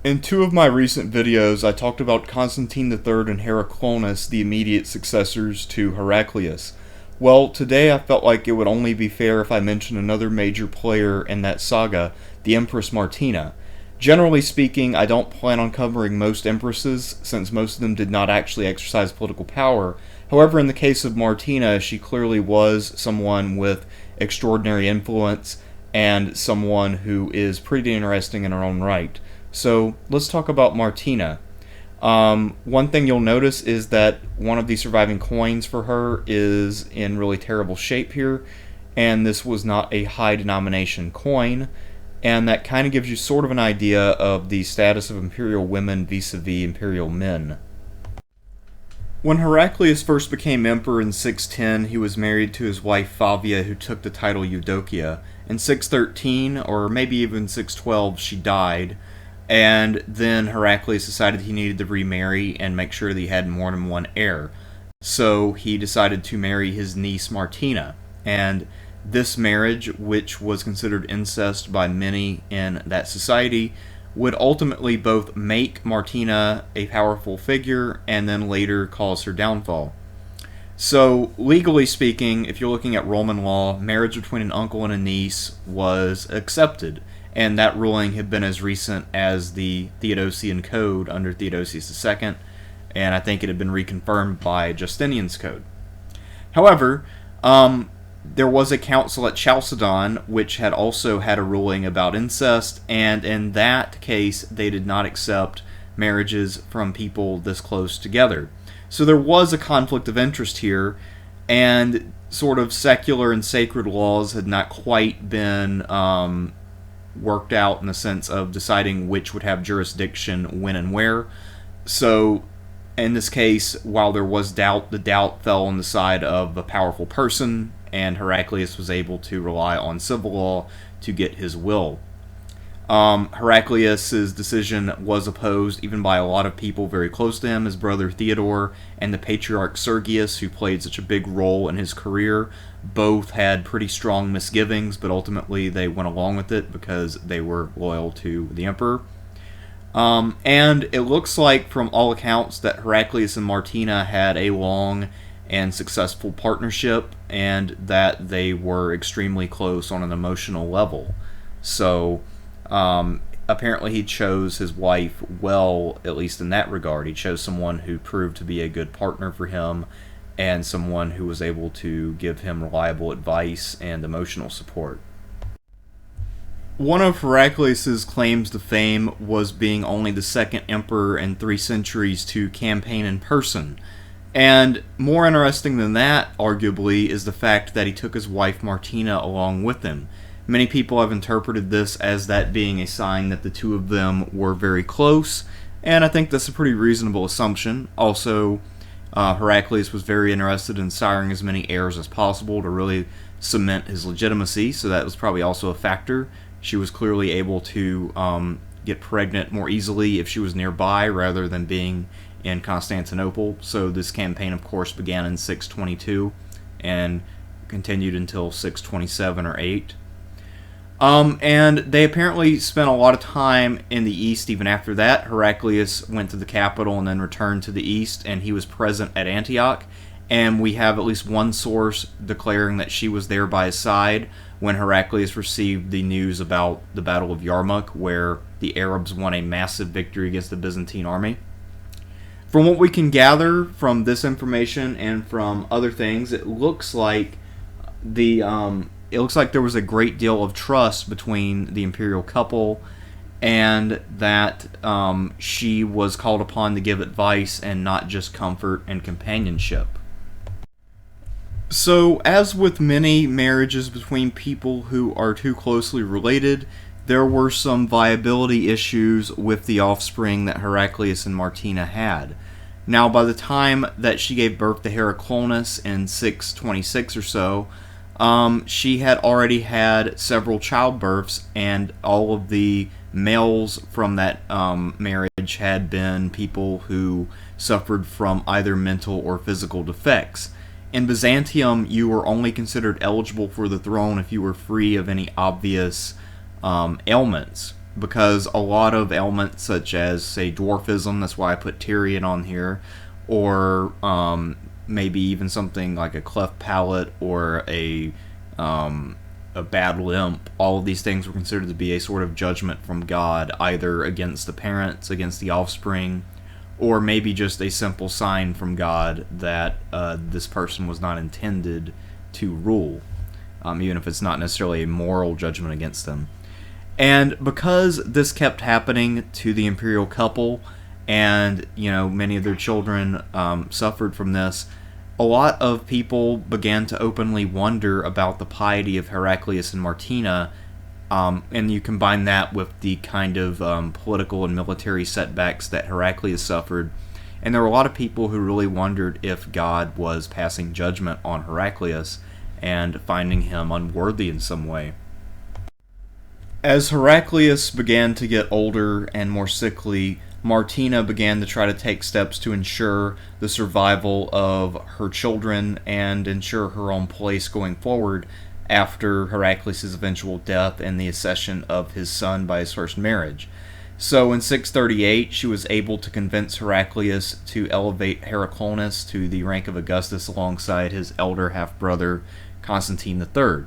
In two of my recent videos, I talked about Constantine III and Heraclius, the immediate successors to Heraclius. Well, today I felt like it would only be fair if I mentioned another major player in that saga, the Empress Martina. Generally speaking, I don't plan on covering most empresses, since most of them did not actually exercise political power. However, in the case of Martina, she clearly was someone with extraordinary influence, and someone who is pretty interesting in her own right. So let's talk about Martina. One thing you'll notice is that one of the surviving coins for her is in really terrible shape here, and this was not a high denomination coin, and that kind of gives you sort of an idea of the status of imperial women vis-a-vis imperial men. When Heraclius first became emperor in 610, he was married to his wife Favia, who took the title Eudokia. In 613, or maybe even 612, she died, and then Heraclius decided he needed to remarry and make sure that he had more than one heir. So he decided to marry his niece Martina, and this marriage, which was considered incest by many in that society, would ultimately both make Martina a powerful figure and then later cause her downfall. So, legally speaking, if you're looking at Roman law, marriage between an uncle and a niece was accepted, and that ruling had been as recent as the Theodosian Code under Theodosius II, and I think it had been reconfirmed by Justinian's Code. However, there was a council at Chalcedon which had also had a ruling about incest, and in that case they did not accept marriages from people this close together. So there was a conflict of interest here, and sort of secular and sacred laws had not quite been worked out in the sense of deciding which would have jurisdiction when and where. So in this case, while there was doubt, the doubt fell on the side of a powerful person, and Heraclius was able to rely on civil law to get his will. Heraclius' decision was opposed even by a lot of people very close to him. His brother Theodore and the patriarch Sergius, who played such a big role in his career, both had pretty strong misgivings, but ultimately they went along with it because they were loyal to the emperor. And it looks like, from all accounts, that Heraclius and Martina had a long and successful partnership, and that they were extremely close on an emotional level. So, apparently he chose his wife well, at least in that regard. He chose someone who proved to be a good partner for him, and someone who was able to give him reliable advice and emotional support. One of Heraclius' claims to fame was being only the second emperor in 3 centuries to campaign in person. And more interesting than that, arguably, is the fact that he took his wife Martina along with him. Many people have interpreted this as that being a sign that the two of them were very close, and I think that's a pretty reasonable assumption. Also, Heraclius was very interested in siring as many heirs as possible to really cement his legitimacy, so that was probably also a factor. She was clearly able to get pregnant more easily if she was nearby rather than being in Constantinople. So this campaign, of course, began in 622 and continued until 627 or 8. And they apparently spent a lot of time in the east even after that. Heraclius went to the capital and then returned to the east, and he was present at Antioch. And we have at least one source declaring that she was there by his side when Heraclius received the news about the Battle of Yarmouk, where the Arabs won a massive victory against the Byzantine army. From what we can gather from this information and from other things, it looks like there was a great deal of trust between the imperial couple, and that she was called upon to give advice and not just comfort and companionship. So, as with many marriages between people who are too closely related, there were some viability issues with the offspring that Heraclius and Martina had. Now, by the time that she gave birth to Heraclius in 626 or so, she had already had several childbirths, and all of the males from that marriage had been people who suffered from either mental or physical defects. In Byzantium, you were only considered eligible for the throne if you were free of any obvious ailments. because a lot of ailments such as, say, dwarfism, that's why I put Tyrion on here, or maybe even something like a cleft palate or a bad limp, all of these things were considered to be a sort of judgment from God, either against the parents, against the offspring, or maybe just a simple sign from God that this person was not intended to rule, even if it's not necessarily a moral judgment against them. And because this kept happening to the imperial couple, and many of their children suffered from this, a lot of people began to openly wonder about the piety of Heraclius and Martina, and you combine that with the kind of political and military setbacks that Heraclius suffered, and there were a lot of people who really wondered if God was passing judgment on Heraclius and finding him unworthy in some way. As Heraclius began to get older and more sickly, Martina began to try to take steps to ensure the survival of her children and ensure her own place going forward after Heraclius' eventual death and the accession of his son by his first marriage. So in 638, she was able to convince Heraclius to elevate Heraclius to the rank of Augustus alongside his elder half-brother Constantine III.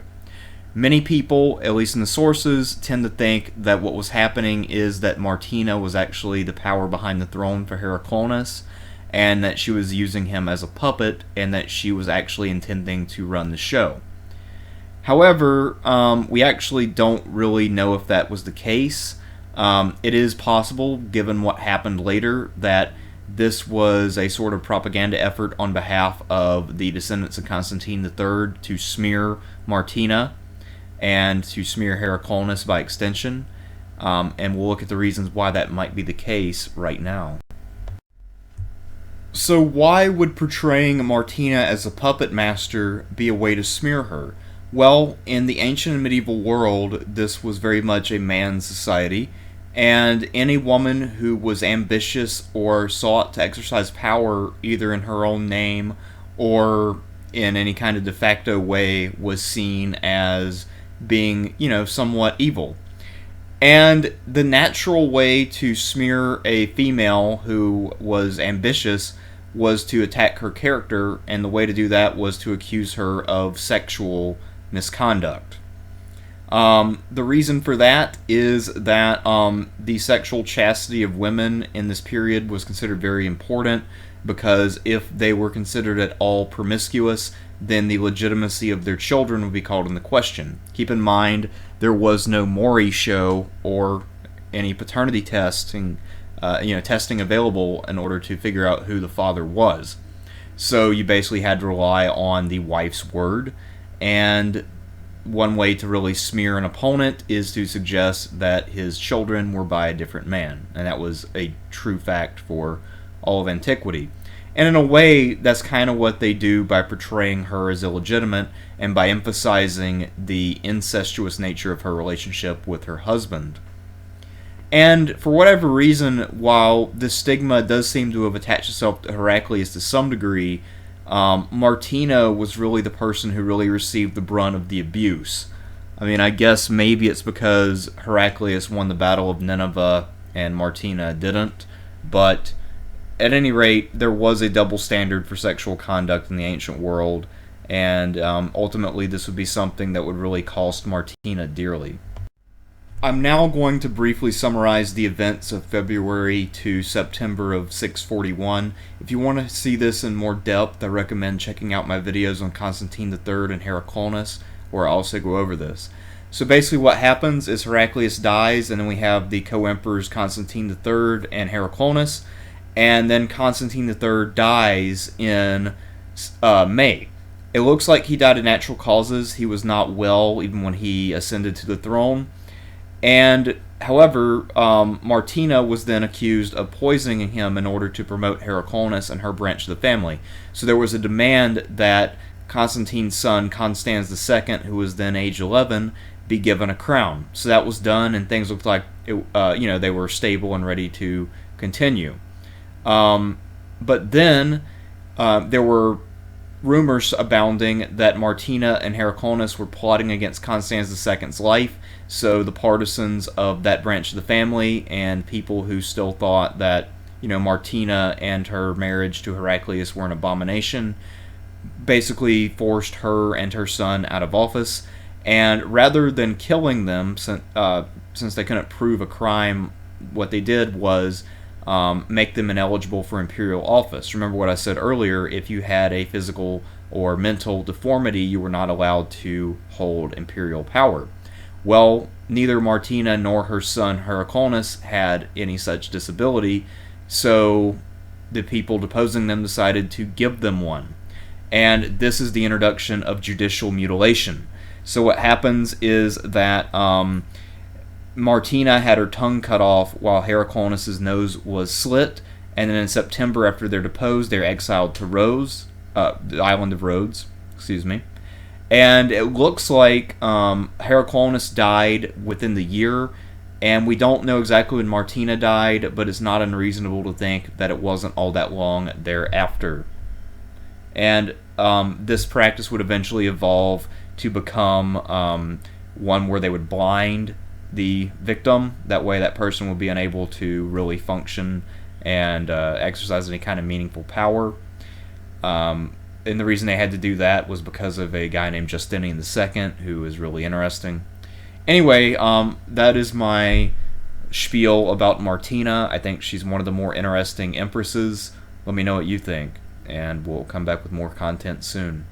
Many people, at least in the sources, tend to think that what was happening is that Martina was actually the power behind the throne for Heraclius, and that she was using him as a puppet, and that she was actually intending to run the show. However, we actually don't really know if that was the case. It is possible, given what happened later, that this was a sort of propaganda effort on behalf of the descendants of Constantine III to smear Martina and to smear Heraclius by extension, and we'll look at the reasons why that might be the case right now. So why would portraying Martina as a puppet master be a way to smear her? Well, in the ancient and medieval world, this was very much a man's society, and any woman who was ambitious or sought to exercise power either in her own name or in any kind of de facto way was seen as being, somewhat evil. And the natural way to smear a female who was ambitious was to attack her character, and the way to do that was to accuse her of sexual misconduct. The reason for that is that the sexual chastity of women in this period was considered very important, because if they were considered at all promiscuous, then the legitimacy of their children would be called into question. Keep in mind, there was no Maury show or any paternity testing available in order to figure out who the father was. So you basically had to rely on the wife's word, and one way to really smear an opponent is to suggest that his children were by a different man, and that was a true fact for all of antiquity. And in a way, that's kind of what they do by portraying her as illegitimate and by emphasizing the incestuous nature of her relationship with her husband. And for whatever reason, while this stigma does seem to have attached itself to Heraclius to some degree, Martina was really the person who really received the brunt of the abuse. I mean, I guess maybe it's because Heraclius won the Battle of Nineveh and Martina didn't, but at any rate, there was a double standard for sexual conduct in the ancient world, and ultimately this would be something that would really cost Martina dearly. I'm now going to briefly summarize the events of February to September of 641. If you want to see this in more depth, I recommend checking out my videos on Constantine III and Heraclius, where I also go over this. So basically what happens is Heraclius dies, and then we have the co-emperors Constantine III and Heraclius, and then Constantine III dies in May. It looks like he died of natural causes. He was not well even when he ascended to the throne. And however, Martina was then accused of poisoning him in order to promote Heraclius and her branch of the family. So there was a demand that Constantine's son, Constans II, who was then age 11, be given a crown. So that was done, and things looked like they were stable and ready to continue. But then there were rumors abounding that Martina and Heraclius were plotting against Constans II's life, so the partisans of that branch of the family and people who still thought that, Martina and her marriage to Heraclius were an abomination, basically forced her and her son out of office. And rather than killing them, since they couldn't prove a crime, what they did was make them ineligible for imperial office. Remember what I said earlier, if you had a physical or mental deformity, you were not allowed to hold imperial power. Well, neither Martina nor her son Heraclius had any such disability, so the people deposing them decided to give them one. And this is the introduction of judicial mutilation. So what happens is that Martina had her tongue cut off while Heraclius' nose was slit, and then in September, after they're deposed, they're exiled to the island of Rhodes, and it looks like Heraclius died within the year, and we don't know exactly when Martina died, but it's not unreasonable to think that it wasn't all that long thereafter. And this practice would eventually evolve to become one where they would blind the victim. That way that person would be unable to really function and exercise any kind of meaningful power. And the reason they had to do that was because of a guy named Justinian II, who is really interesting. Anyway, that is my spiel about Martina. I think she's one of the more interesting empresses. Let me know what you think, and we'll come back with more content soon.